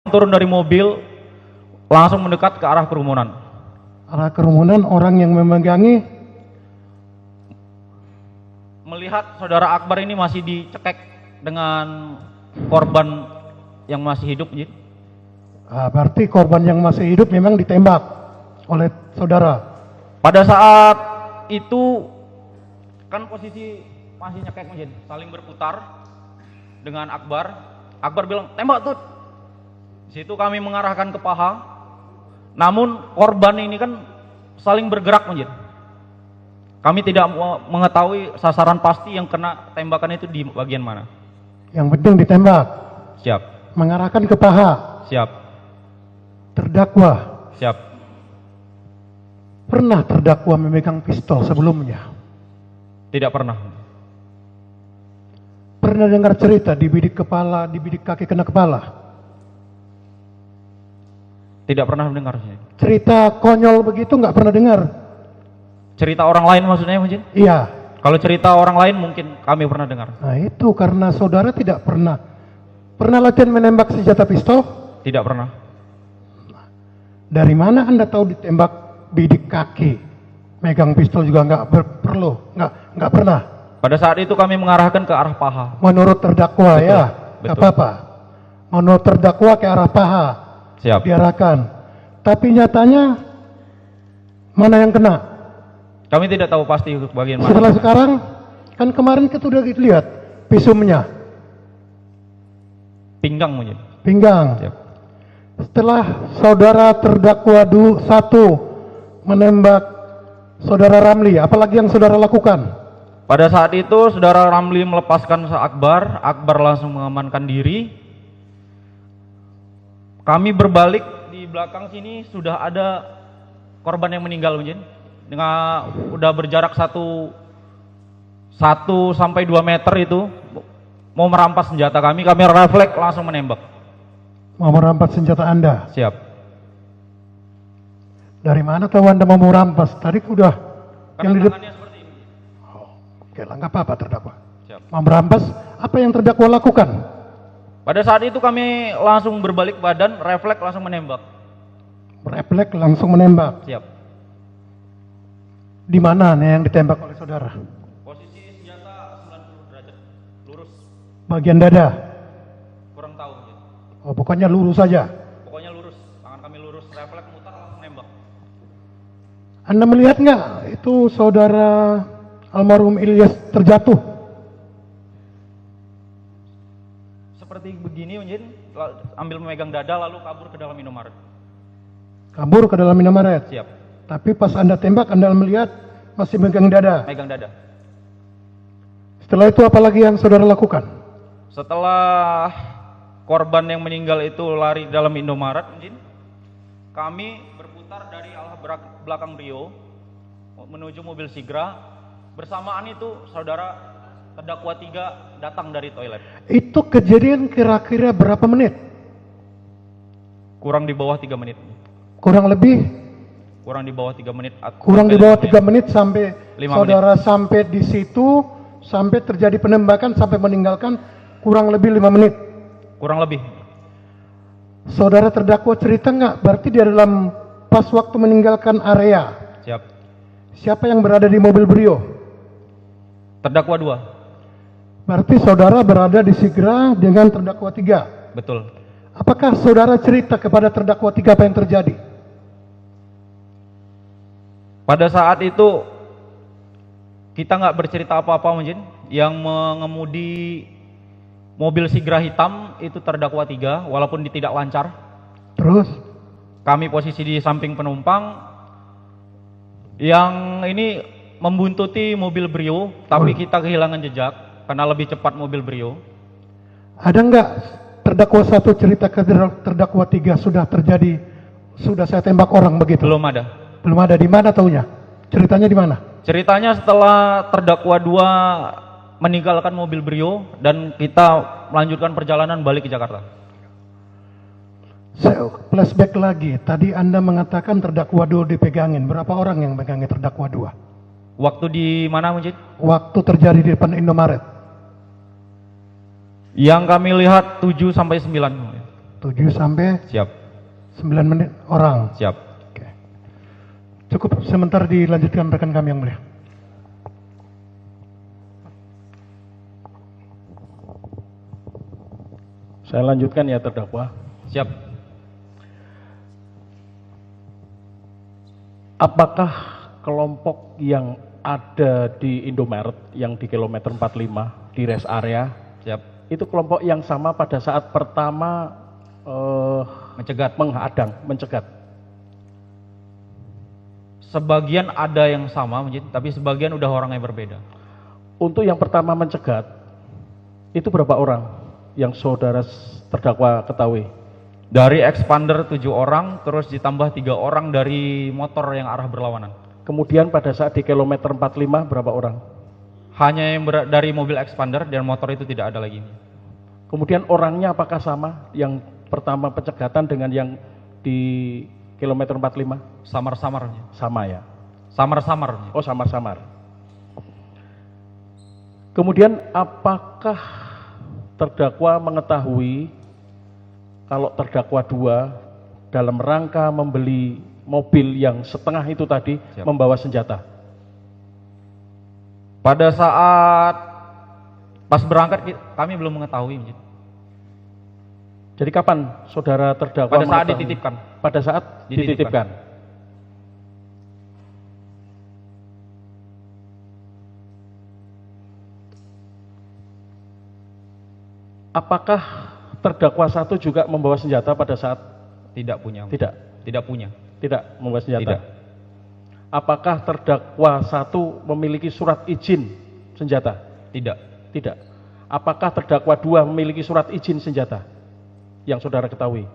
turun dari mobil langsung mendekat ke arah kerumunan. Arah kerumunan, orang yang memegangi Melihat saudara Akbar ini masih dicekek dengan korban yang masih hidup, Jin. berarti korban yang masih hidup memang ditembak oleh saudara. Pada saat itu kan posisi masih nyekek, Jin, saling berputar dengan Akbar. Akbar bilang tembak tuh. Di situ kami mengarahkan ke paha. Namun korban ini kan saling bergerak, Jin. Kami tidak mengetahui sasaran pasti yang kena tembakan itu di bagian mana. Yang penting ditembak. Siap. Mengarahkan ke paha. Siap. Terdakwa. Siap. Pernah terdakwa memegang pistol sebelumnya? Tidak pernah. Pernah dengar cerita di bidik kepala, di bidik kaki kena kepala? Tidak pernah mendengar. Cerita konyol begitu nggak pernah dengar? Cerita orang lain maksudnya, Jin? Iya. Kalau cerita orang lain mungkin kami pernah dengar. Nah itu karena saudara tidak pernah. Pernah latihan menembak senjata pistol? Tidak pernah. Dari mana Anda tahu ditembak bidik kaki? Megang pistol juga nggak pernah. Pada saat itu kami mengarahkan ke arah paha. Menurut terdakwa. Betul, ya, betul. nggak apa-apa. Menurut terdakwa ke arah paha. Siap. Diarahkan. Tapi nyatanya mana yang kena? Kami tidak tahu pasti untuk bagian mana. Setelah sekarang, kan kemarin kita sudah lihat visumnya, Pinggang, Jin. pinggang. Siap. Setelah saudara terdakwa satu menembak saudara Ramli, apalagi yang saudara lakukan? Pada saat itu saudara Ramli melepaskan Akbar. Akbar langsung mengamankan diri. Kami berbalik, di belakang sini sudah ada korban yang meninggal, Jin. Dengan udah berjarak 1 sampai 2 meter itu mau merampas senjata kami refleks langsung menembak. Mau merampas senjata Anda? Siap. Dari mana tahu Anda mau merampas? Tadi udah yang di depan. Seperti ini. Oke lah, nggak apa-apa terdakwa. Siap. Mau merampas, apa yang terdakwa lakukan? Pada saat itu kami langsung berbalik badan, refleks langsung menembak. Refleks langsung menembak. Siap. Di mana nih yang ditembak oleh saudara? Posisi senjata 90 derajat, lurus. Bagian dada? Kurang tahu. Jin. Oh, pokoknya lurus saja. Pokoknya lurus, tangan kami lurus, refleks mutar langsung nembak. Anda melihat nggak itu saudara almarhum Ilyas terjatuh? Seperti begini, Jin, ambil memegang dada lalu kabur ke dalam Indomaret. Kabur ke dalam Indomaret. Siap. Tapi pas Anda tembak, Anda melihat masih megang dada. Megang dada. Setelah itu apalagi yang saudara lakukan? Setelah korban yang meninggal itu lari dalam Indomaret, Jin, kami berputar dari arah belakang Rio menuju mobil Sigra. Bersamaan itu saudara terdakwa 3 datang dari toilet. Itu kejadian kira-kira berapa menit? Kurang di bawah 3 menit. Kurang lebih? Kurang di bawah 3 menit. Kurang di bawah 3 menit sampai 5 saudara sampai di situ, sampai terjadi penembakan, sampai meninggalkan kurang lebih 5 menit. Kurang lebih. Saudara terdakwa cerita nggak? Berarti di dalam pas waktu meninggalkan area, Siap. siapa yang berada di mobil Brio? Terdakwa 2. Berarti saudara berada di Sigra dengan terdakwa 3. Betul. Apakah saudara cerita kepada terdakwa 3 apa yang terjadi? Pada saat itu kita nggak bercerita apa-apa, Jin. Yang mengemudi mobil Sigra hitam itu terdakwa 3, walaupun tidak lancar. Terus? Kami posisi di samping penumpang. Yang ini membuntuti mobil Brio, tapi kita kehilangan jejak karena lebih cepat mobil Brio. Ada nggak terdakwa 1 cerita ke terdakwa 3 sudah terjadi, sudah saya tembak orang begitu? Belum ada. Belum ada. Di mana taunya? Ceritanya di mana? Ceritanya setelah terdakwa 2 meninggalkan mobil Brio dan kita melanjutkan perjalanan balik ke Jakarta. Saya flashback lagi. Tadi Anda mengatakan terdakwa 2 dipegangin. Berapa orang yang megangin terdakwa 2? Waktu di mana, Mujid? Waktu terjadi di depan Indomaret. Yang kami lihat 7 sampai 9. 7 sampai Siap. 9 menit orang. Siap. Oke. Cukup sebentar dilanjutkan rekan kami yang mulia. Saya lanjutkan ya terdakwa. Siap. Apakah kelompok yang ada di Indomaret yang di kilometer 45 di rest area Siap. itu kelompok yang sama pada saat pertama Mencegat. mencegat? Sebagian ada yang sama, tapi sebagian udah orang yang berbeda. Untuk yang pertama mencegat itu berapa orang yang saudara terdakwa ketahui? Dari expander 7 orang, terus ditambah 3 orang dari motor yang arah berlawanan. Kemudian pada saat di kilometer 45 berapa orang? Hanya yang dari mobil expander dan motor itu tidak ada lagi. Kemudian orangnya apakah sama yang pertama pencegatan dengan yang di kilometer 45? Samar-samarnya. Sama ya? Samar-samarnya. Oh, samar-samar. Kemudian apakah terdakwa mengetahui kalau terdakwa 2 dalam rangka membeli mobil yang setengah itu tadi Siap. membawa senjata? Pada saat pas berangkat kami belum mengetahui. Jadi kapan saudara terdakwa Pada saat mengetahui? dititipkan. Pada saat dititipkan. Apakah terdakwa 1 juga membawa senjata pada saat Tidak punya. tidak? Tidak punya. Tidak membawa senjata. Tidak. Apakah terdakwa 1 memiliki surat izin senjata? Tidak. Tidak. Apakah terdakwa 2 memiliki surat izin senjata? Yang saudara ketahui?